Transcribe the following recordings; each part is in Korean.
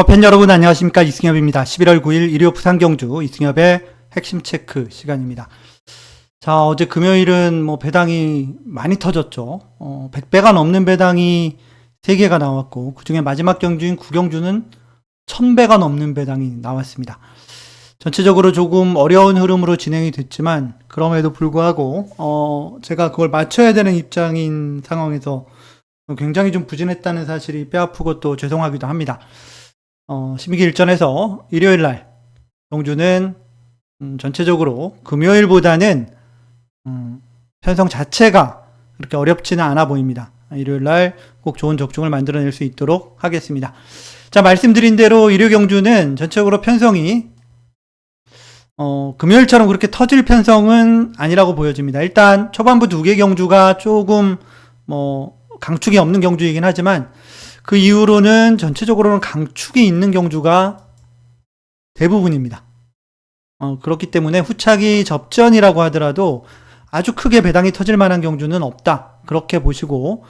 팬 여러분 안녕하십니까. 이승엽입니다. 11월 9일 일요 부산경주 이승엽의 핵심 체크 시간입니다. 자, 어제 금요일은 배당이 많이 터졌죠. 100배가 넘는 배당이 3개가 나왔고, 그 중에 마지막 경주인 구경주는 1000배가 넘는 배당이 나왔습니다. 전체적으로 조금 어려운 흐름으로 진행이 됐지만, 그럼에도 불구하고, 제가 그걸 맞춰야 되는 입장인 상황에서 굉장히 좀 부진했다는 사실이 뼈아프고 또 죄송하기도 합니다. 12기 일전에서 일요일날 경주는 전체적으로 금요일보다는 편성 자체가 그렇게 어렵지는 않아 보입니다. 일요일날 꼭 좋은 적중을 만들어낼 수 있도록 하겠습니다. 자, 말씀드린 대로 일요 경주는 전체적으로 편성이 금요일처럼 그렇게 터질 편성은 아니라고 보여집니다. 일단 초반부 2개 경주가 조금 강축이 없는 경주이긴 하지만 그 이후로는 전체적으로는 강축이 있는 경주가 대부분입니다. 그렇기 때문에 후차기 접전이라고 하더라도 아주 크게 배당이 터질 만한 경주는 없다. 그렇게 보시고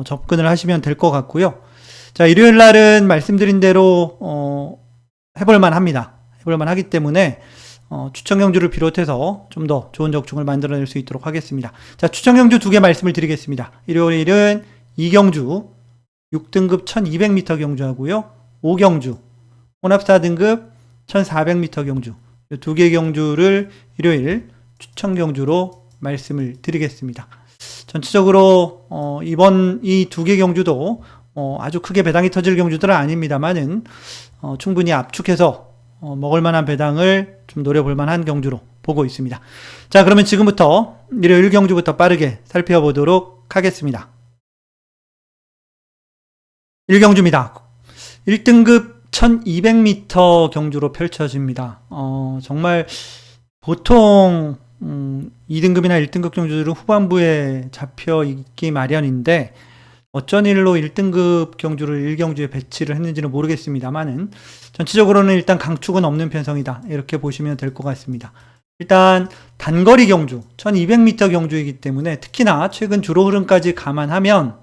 접근을 하시면 될 것 같고요. 자, 일요일 날은 말씀드린 대로 해볼만 합니다. 해볼만 하기 때문에 추천 경주를 비롯해서 좀 더 좋은 적중을 만들어낼 수 있도록 하겠습니다. 자, 추천 경주 2개 말씀을 드리겠습니다. 일요일은 2경주 6등급 1200m 경주하고요. 5경주 혼합 4등급 1400m 경주 이 2개 경주를 일요일 추천 경주로 말씀을 드리겠습니다. 전체적으로 이번 이 2개 경주도 아주 크게 배당이 터질 경주들은 아닙니다만은 충분히 압축해서 먹을 만한 배당을 좀 노려볼 만한 경주로 보고 있습니다. 자, 그러면 지금부터 일요일 경주부터 빠르게 살펴보도록 하겠습니다. 1경주입니다. 1등급 1200m 경주로 펼쳐집니다. 정말 보통 2등급이나 1등급 경주들은 후반부에 잡혀 있기 마련인데 어쩐 일로 1등급 경주를 1경주에 배치를 했는지는 모르겠습니다만은 전체적으로는 일단 강축은 없는 편성이다. 이렇게 보시면 될 것 같습니다. 일단 단거리 경주 1200m 경주이기 때문에 특히나 최근 주로 흐름까지 감안하면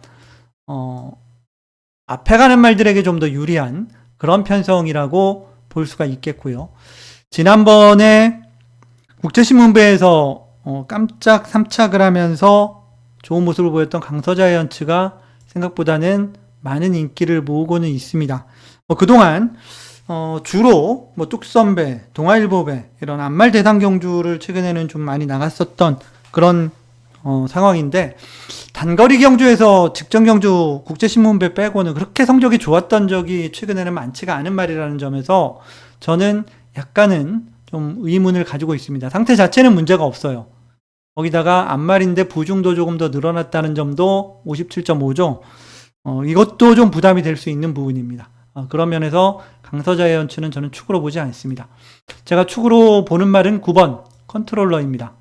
앞에 가는 말들에게 좀 더 유리한 그런 편성이라고 볼 수가 있겠고요. 지난번에 국제신문배에서 깜짝 3착을 하면서 좋은 모습을 보였던 강서자이언츠가 생각보다는 많은 인기를 모으고는 있습니다. 그동안 주로 뚝선배, 동아일보배 이런 안말 대상 경주를 최근에는 좀 많이 나갔었던 그런 상황인데 단거리 경주에서 직전 경주 국제신문배 빼고는 그렇게 성적이 좋았던 적이 최근에는 많지가 않은 말이라는 점에서 저는 약간은 좀 의문을 가지고 있습니다. 상태 자체는 문제가 없어요. 거기다가 안말인데 부중도 조금 더 늘어났다는 점도 57.5죠. 이것도 좀 부담이 될 수 있는 부분입니다. 그런 면에서 강서자이언츠는 저는 축으로 보지 않습니다. 제가 축으로 보는 말은 9번 컨트롤러입니다.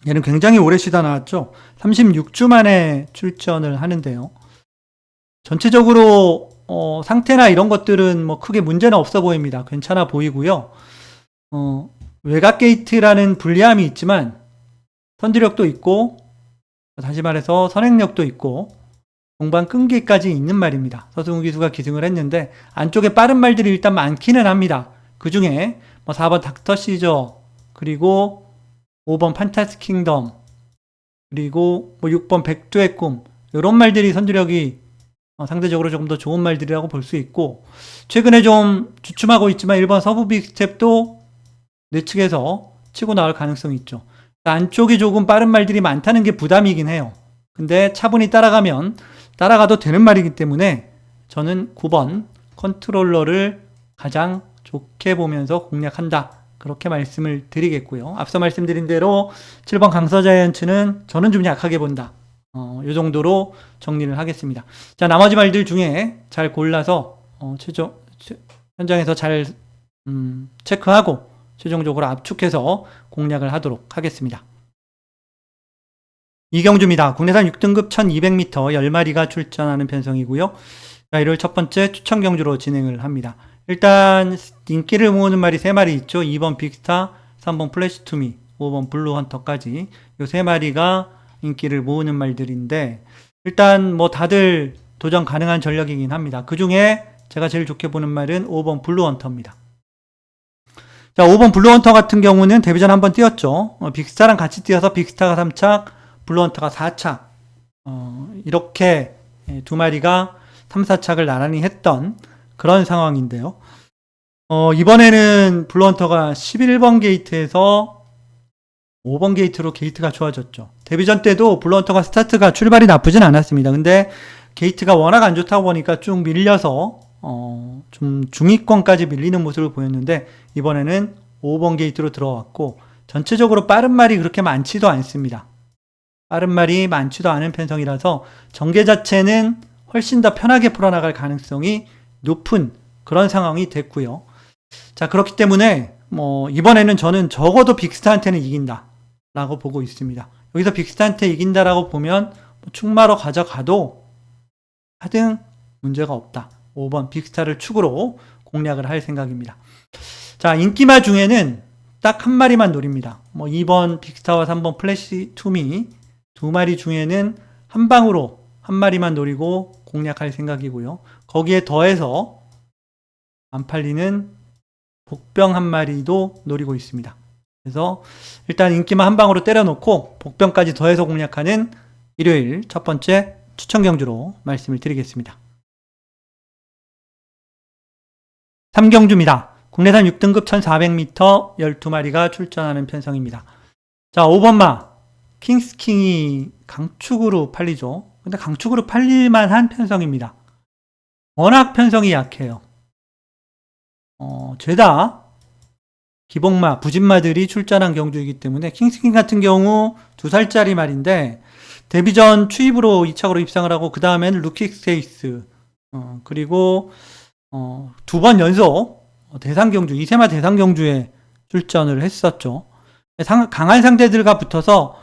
얘는 굉장히 오래 쉬다 나왔죠. 36주 만에 출전을 하는데요. 전체적으로 상태나 이런 것들은 크게 문제는 없어 보입니다. 괜찮아 보이고요. 외곽 게이트라는 불리함이 있지만 선지력도 있고 다시 말해서 선행력도 있고 동반 끈기까지 있는 말입니다. 서승우 기수가 기승을 했는데 안쪽에 빠른 말들이 일단 많기는 합니다. 그 중에 4번 닥터 시저 그리고 5번 판타스 킹덤 그리고 6번 백두의 꿈 이런 말들이 선두력이 상대적으로 조금 더 좋은 말들이라고 볼 수 있고 최근에 좀 주춤하고 있지만 1번 서부 빅스텝도 내 측에서 치고 나올 가능성이 있죠. 안쪽이 조금 빠른 말들이 많다는 게 부담이긴 해요. 근데 차분히 따라가도 되는 말이기 때문에 저는 9번 컨트롤러를 가장 좋게 보면서 공략한다. 그렇게 말씀을 드리겠고요. 앞서 말씀드린 대로 7번 강서자이언츠는 저는 좀 약하게 본다. 이 정도로 정리를 하겠습니다. 자, 나머지 말들 중에 잘 골라서 현장에서 잘 체크하고 최종적으로 압축해서 공략을 하도록 하겠습니다. 이경주입니다. 국내산 6등급 1200m 10마리가 출전하는 편성이고요. 자, 일요일 첫 번째 추천 경주로 진행을 합니다. 일단 인기를 모으는 말이 3마리 있죠. 2번 빅스타, 3번 플래시 투미, 5번 블루 헌터까지 이 3마리가 인기를 모으는 말들인데 일단 다들 도전 가능한 전력이긴 합니다. 그 중에 제가 제일 좋게 보는 말은 5번 블루헌터입니다. 자, 5번 블루헌터 같은 경우는 데뷔전 한번 뛰었죠. 빅스타랑 같이 뛰어서 빅스타가 3착, 블루헌터가 4착. 이렇게 두 마리가 3, 4착을 나란히 했던 그런 상황인데요. 이번에는 블루헌터가 11번 게이트에서 5번 게이트로 게이트가 좋아졌죠. 데뷔전 때도 블루헌터가 스타트가 출발이 나쁘진 않았습니다. 근데 게이트가 워낙 안 좋다고 보니까 쭉 밀려서 좀 중위권까지 밀리는 모습을 보였는데 이번에는 5번 게이트로 들어왔고 전체적으로 빠른 말이 그렇게 많지도 않습니다. 빠른 말이 많지도 않은 편성이라서 전개 자체는 훨씬 더 편하게 풀어나갈 가능성이 높은 그런 상황이 됐고요. 자, 그렇기 때문에 이번에는 저는 적어도 빅스타한테는 이긴다 라고 보고 있습니다. 여기서 빅스타한테 이긴다라고 보면 축마로 가져가도 하등 문제가 없다. 5번 빅스타를 축으로 공략을 할 생각입니다. 자, 인기마 중에는 딱 한 마리만 노립니다. 2번 빅스타와 3번 플래시 투미 두 마리 중에는 한 방으로 한 마리만 노리고 공략할 생각이고요. 거기에 더해서 안 팔리는 복병 한 마리도 노리고 있습니다. 그래서 일단 인기만 한 방으로 때려놓고 복병까지 더해서 공략하는 일요일 첫 번째 추천 경주로 말씀을 드리겠습니다. 3경주입니다. 국내산 6등급 1400m 12마리가 출전하는 편성입니다. 자, 5번마 킹스킹이 강축으로 팔리죠. 근데 강축으로 팔릴만한 편성입니다. 워낙 편성이 약해요. 죄다 기복마, 부진마들이 출전한 경주이기 때문에 킹스킹 같은 경우 2살짜리 말인데 데뷔전 추입으로 2착으로 입상을 하고 그 다음에는 루킥스테이스 그리고 2번 연속 대상경주, 이세마 대상경주에 출전을 했었죠. 강한 상대들과 붙어서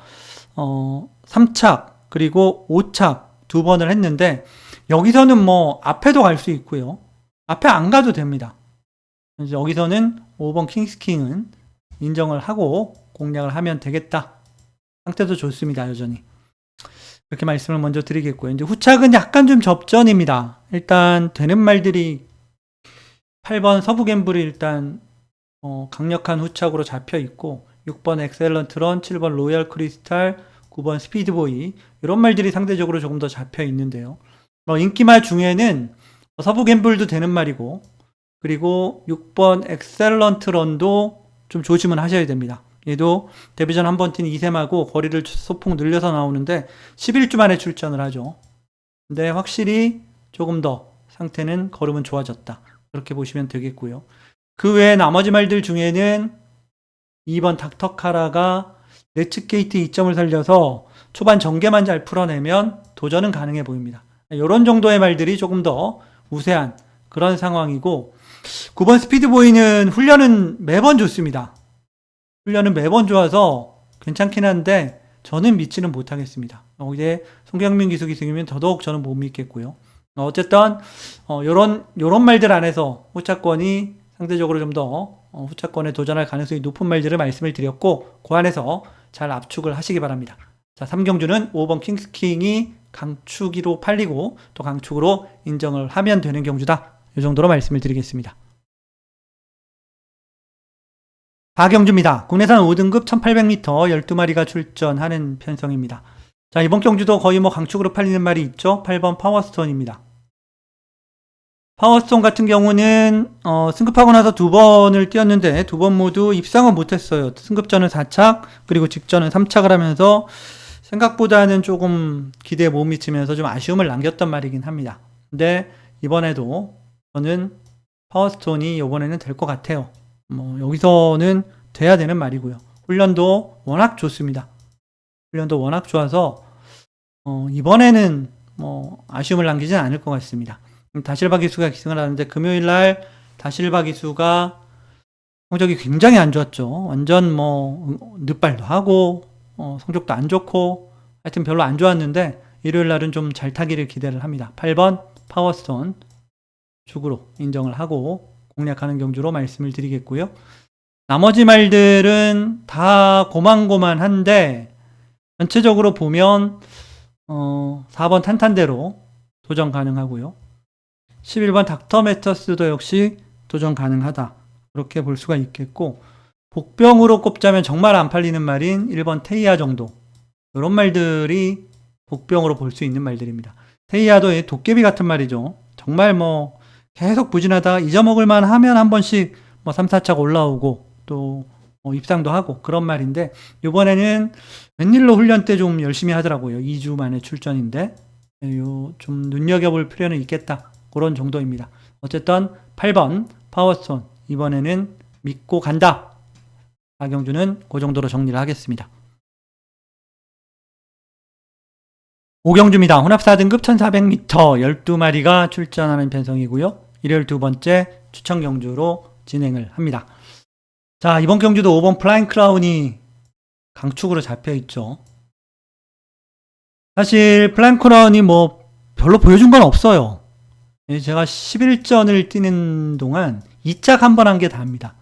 3착 그리고 5착 2번을 했는데 여기서는 앞에도 갈 수 있고요. 앞에 안 가도 됩니다. 여기서는 5번 킹스킹은 인정을 하고 공략을 하면 되겠다. 상태도 좋습니다. 여전히. 그렇게 말씀을 먼저 드리겠고요. 이제 후착은 약간 좀 접전입니다. 일단 되는 말들이 8번 서부갬블이 일단 강력한 후착으로 잡혀 있고 6번 엑셀런트런, 7번 로얄 크리스탈, 9번 스피드보이 이런 말들이 상대적으로 조금 더 잡혀 있는데요. 인기말 중에는 서부갬블도 되는 말이고 그리고 6번 엑셀런트런도 좀 조심은 하셔야 됩니다. 얘도 데뷔전 한번 뛴 이셈하고 거리를 소폭 늘려서 나오는데 11주 만에 출전을 하죠. 근데 확실히 조금 더 상태는 걸음은 좋아졌다. 그렇게 보시면 되겠고요. 그 외에 나머지 말들 중에는 2번 닥터카라가 네츠게이트 2점을 살려서 초반 전개만 잘 풀어내면 도전은 가능해 보입니다. 이런 정도의 말들이 조금 더 우세한 그런 상황이고 9번 스피드보이는 훈련은 매번 좋습니다. 훈련은 매번 좋아서 괜찮긴 한데 저는 믿지는 못하겠습니다. 이제 송경민 기수기승이면 더더욱 저는 못 믿겠고요. 어쨌든 요런 말들 안에서 후차권이 상대적으로 좀 더 후차권에 도전할 가능성이 높은 말들을 말씀을 드렸고 그 안에서 잘 압축을 하시기 바랍니다. 자, 3경주는 5번 킹스킹이 강축으로 팔리고 또 강축으로 인정을 하면 되는 경주다. 이 정도로 말씀을 드리겠습니다. 4경주입니다. 국내산 5등급 1800m 12마리가 출전하는 편성입니다. 자, 이번 경주도 거의 강축으로 팔리는 말이 있죠. 8번 파워스톤입니다. 파워스톤 같은 경우는 승급하고 나서 2번을 뛰었는데 2번 모두 입상은 못했어요. 승급전은 4착 그리고 직전은 3착을 하면서 생각보다는 조금 기대에 못 미치면서 좀 아쉬움을 남겼던 말이긴 합니다. 근데 이번에도 저는 파워스톤이 이번에는 될 것 같아요. 여기서는 돼야 되는 말이고요. 훈련도 워낙 좋습니다. 훈련도 워낙 좋아서 이번에는 아쉬움을 남기진 않을 것 같습니다. 다실바 기수가 기승을 하는데 금요일날 다실바 기수가 성적이 굉장히 안 좋았죠. 완전 늦발도 하고 성적도 안 좋고 하여튼 별로 안 좋았는데 일요일날은 좀 잘 타기를 기대를 합니다. 8번 파워스톤 축으로 인정을 하고 공략하는 경주로 말씀을 드리겠고요. 나머지 말들은 다 고만고만한데 전체적으로 보면 4번 탄탄대로 도전 가능하고요. 11번 닥터 매터스도 역시 도전 가능하다. 그렇게 볼 수가 있겠고, 복병으로 꼽자면 정말 안 팔리는 말인 1번 테이아 정도. 이런 말들이 복병으로 볼 수 있는 말들입니다. 테이아도 도깨비 같은 말이죠. 정말 뭐 계속 부진하다 잊어먹을만 하면 한 번씩 뭐 3, 4차가 올라오고 또 입상도 하고 그런 말인데, 이번에는 웬일로 훈련 때 좀 열심히 하더라고요. 2주 만에 출전인데 좀 눈여겨볼 필요는 있겠다. 그런 정도입니다. 어쨌든 8번 파워스톤 이번에는 믿고 간다. 박영준은 그 정도로 정리를 하겠습니다. 오경주입니다. 혼합 4등급 1400m 12마리가 출전하는 편성이고요. 일요일 두 번째 추천 경주로 진행을 합니다. 자, 이번 경주도 5번 플라잉 크라운이 강축으로 잡혀 있죠. 사실 플라잉 크라운이 뭐 별로 보여준 건 없어요. 제가 11전을 뛰는 동안 2착 한 번 한 게 다입니다.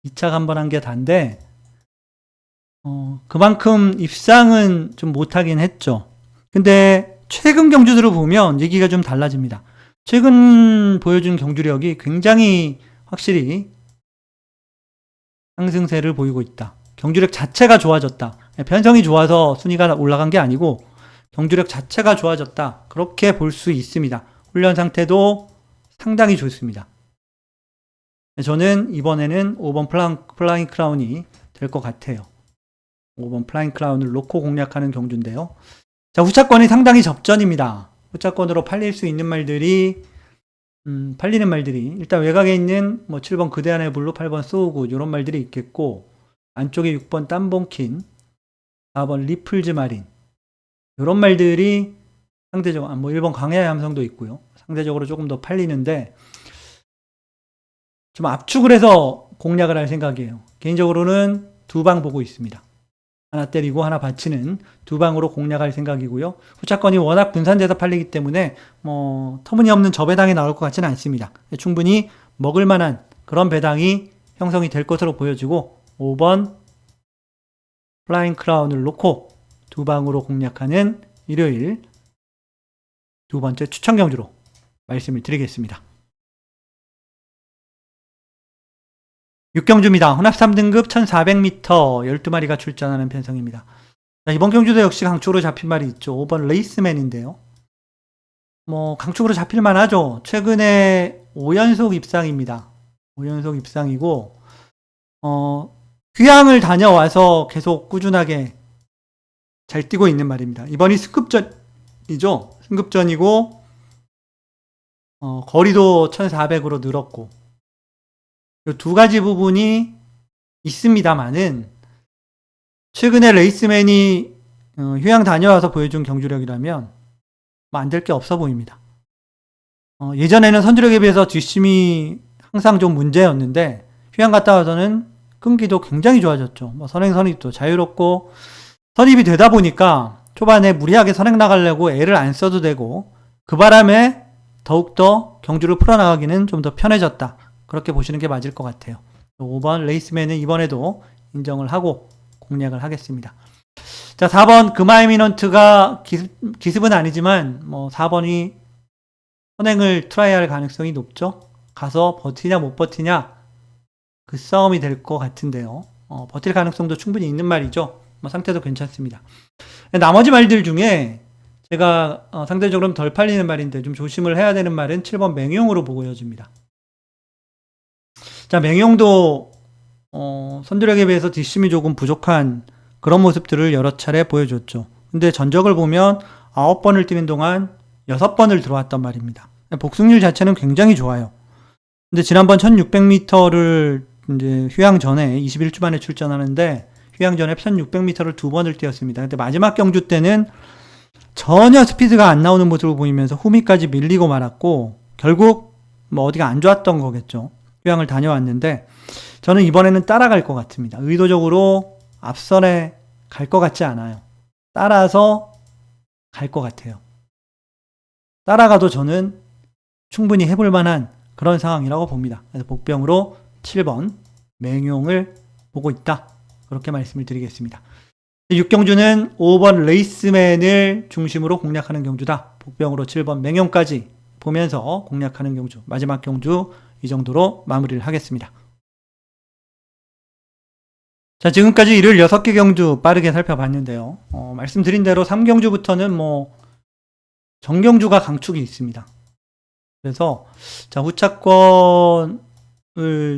2착 한 번 한 게 다인데 그만큼 입상은 좀 못하긴 했죠. 근데 최근 경주들을 보면 얘기가 좀 달라집니다. 최근 보여준 경주력이 굉장히 확실히 상승세를 보이고 있다. 경주력 자체가 좋아졌다. 편성이 좋아서 순위가 올라간 게 아니고 경주력 자체가 좋아졌다. 그렇게 볼 수 있습니다. 훈련 상태도 상당히 좋습니다. 저는 이번에는 5번 플라잉 크라운이 될 것 같아요. 5번 플라잉 크라운을 놓고 공략하는 경주인데요. 자, 후차권이 상당히 접전입니다. 후차권으로 팔릴 수 있는 말들이 팔리는 말들이 일단 외곽에 있는 뭐 7번 그대 안의 블루, 8번 소우굿 이런 말들이 있겠고, 안쪽에 6번 땀봉킨, 4번 리플즈 마린 이런 말들이 상대적으로 뭐 1번 광야의 함성도 있고요. 상대적으로 조금 더 팔리는데 좀 압축을 해서 공략을 할 생각이에요. 개인적으로는 두 방 보고 있습니다. 하나 때리고 하나 받치는 두 방으로 공략할 생각이고요. 후차권이 워낙 분산돼서 팔리기 때문에 뭐 터무니없는 저배당이 나올 것 같지는 않습니다. 충분히 먹을 만한 그런 배당이 형성이 될 것으로 보여지고 5번 플라잉 크라운을 놓고 두 방으로 공략하는 일요일 두 번째 추천 경주로 말씀을 드리겠습니다. 6경주입니다. 혼합 3등급 1400m 12마리가 출전하는 편성입니다. 자, 이번 경주도 역시 강축으로 잡힌 말이 있죠. 5번 레이스맨인데요. 뭐 강축으로 잡힐 만하죠. 최근에 5연속 입상입니다. 5연속 입상이고 휴양을 다녀와서 계속 꾸준하게 잘 뛰고 있는 말입니다. 이번이 승급전이죠. 승급전이고 거리도 1400으로 늘었고 이 두 가지 부분이 있습니다만은 최근에 레이스맨이 휴양 다녀와서 보여준 경주력이라면 뭐 안 될 게 없어 보입니다. 예전에는 선두력에 비해서 뒷심이 항상 좀 문제였는데 휴양 갔다 와서는 끈기도 굉장히 좋아졌죠. 뭐 선행 선입도 자유롭고 선입이 되다 보니까 초반에 무리하게 선행 나가려고 애를 안 써도 되고 그 바람에 더욱더 경주를 풀어나가기는 좀 더 편해졌다. 그렇게 보시는 게 맞을 것 같아요. 5번 레이스맨은 이번에도 인정을 하고 공략을 하겠습니다. 자, 4번 금화에미넌트가 기습은 아니지만 뭐 4번이 선행을 트라이할 가능성이 높죠. 가서 버티냐 못 버티냐 그 싸움이 될 것 같은데요. 버틸 가능성도 충분히 있는 말이죠. 뭐 상태도 괜찮습니다. 나머지 말들 중에 제가 상대적으로 덜 팔리는 말인데 좀 조심을 해야 되는 말은 7번 맹용으로 보여집니다. 자, 맹용도 선두력에 비해서 뒷심이 조금 부족한 그런 모습들을 여러 차례 보여줬죠. 근데 전적을 보면 9번을 뛰는 동안 6번을 들어왔단 말입니다. 복승률 자체는 굉장히 좋아요. 근데 지난번 1600m를 이제 휴양 전에 21주 만에 출전하는데 휴양 전에 1600m를 두 번을 뛰었습니다. 근데 마지막 경주 때는 전혀 스피드가 안 나오는 모습을 보이면서 후미까지 밀리고 말았고 결국 뭐 어디가 안 좋았던 거겠죠. 휴양을 다녀왔는데 저는 이번에는 따라갈 것 같습니다. 의도적으로 앞선에 갈 것 같지 않아요. 따라서 갈 것 같아요. 따라가도 저는 충분히 해볼 만한 그런 상황이라고 봅니다. 그래서 복병으로 7번 맹용을 보고 있다. 그렇게 말씀을 드리겠습니다. 6경주는 5번 레이스맨을 중심으로 공략하는 경주다. 복병으로 7번 맹용까지 보면서 공략하는 경주, 마지막 경주 이 정도로 마무리를 하겠습니다. 자, 지금까지 일요일 6개 경주 빠르게 살펴봤는데요. 말씀드린 대로 3경주부터는 뭐 정경주가 강축이 있습니다. 그래서 자, 후차권을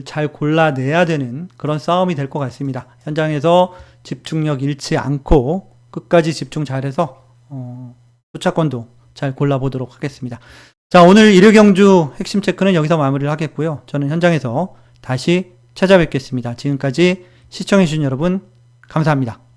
잘 골라내야 되는 그런 싸움이 될 것 같습니다. 현장에서 집중력 잃지 않고 끝까지 집중 잘해서 후차권도 잘 골라보도록 하겠습니다. 자, 오늘 일요 경주 핵심 체크는 여기서 마무리를 하겠고요. 저는 현장에서 다시 찾아뵙겠습니다. 지금까지 시청해주신 여러분 감사합니다.